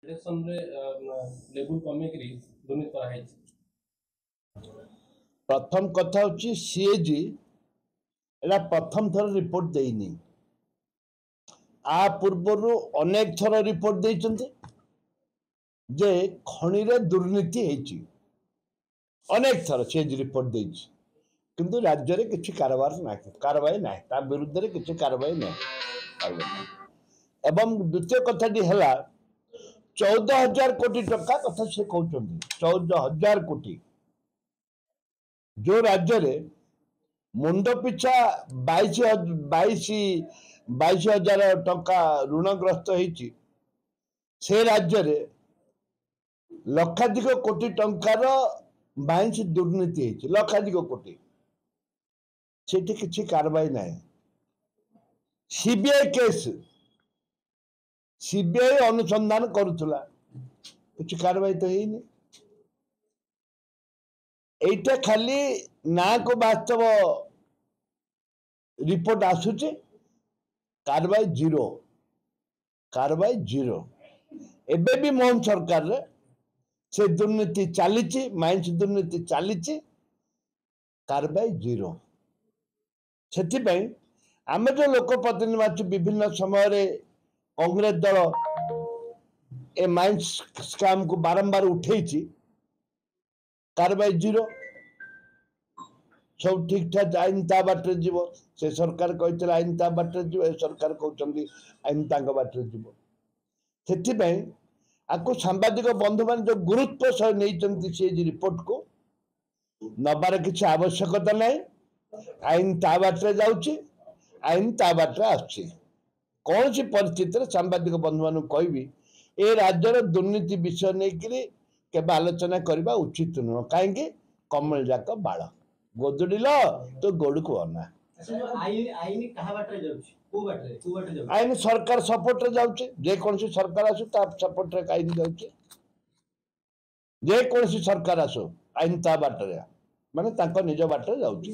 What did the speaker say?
Operation रे level कमे करी दुर्नीति करा है। प्रथम कथा हूँ सीएजी एला प्रथम थर रिपोर्ट देनी आ पूर्वर अनेक थर रिपोर्ट देइचंते जे खनि रे दुर्नीति हेची अनेक थर सीएजी रिपोर्ट देइछ किंतु राज्य रे किछि कारवाई ना ता विरुद्ध रे किछि कारवाई ना एवं द्वितीय कथाटी है 14,000 कोटी टका कथा से कहते 14,000 कोटी जो राज्य रे मुंड पिछा 22,000 टका ऋणग्रस्त होती से राज्य रे लक्षाधिक कोटी टंकार बाइंस दुर्नीति होती लक्षाधिक कोटी सेठी किछि कारवाई ना सीबीआई केस सीबीआई अनुसंधान करुला किछि कारवाई तो है एटा खाली ना को वास्तव रिपोर्ट आसुचे कारवाई जीरो एबे भी मोहन सरकार रे से दुर्नीति चली माइंस दुर्नीति चली कारवाई जीरो से आम जो लोक प्रतिनिधि विभिन्न समय कांग्रेस दल ए माइंस स्कैम को बारंबार उठे कारवाई जीरो सब ठीक ठाक आईन ता बाटे जीव से सरकार कहते आईन ता बाटे जीव सरकार कहते आईन तांग बाटे जीव से आपको सांबादिक बंधु मान जो गुरुत्व सह नहीं सीएजी रिपोर्ट को नबार किसी आवश्यकता ना आईन ता बाटे जाऊँगी आईन ता बाटे आसुची कौन सी परिस्थिति सांबादिक बंधु मान कहबी ए राज्यर दुर्नीति विषय नहीं केवल आलोचना करने उचित नुह कहीं कमल जाक बाड़ गोदुड़िल तो गोड़ को अना आईन सरकार सपोर्ट रे जाउचे जेकोसी सरकार आसु सपोर्ट रे आईन जाउचे जेकोसी सरकार आसु आईन ता बाटर माने निज बाटर जाउचे।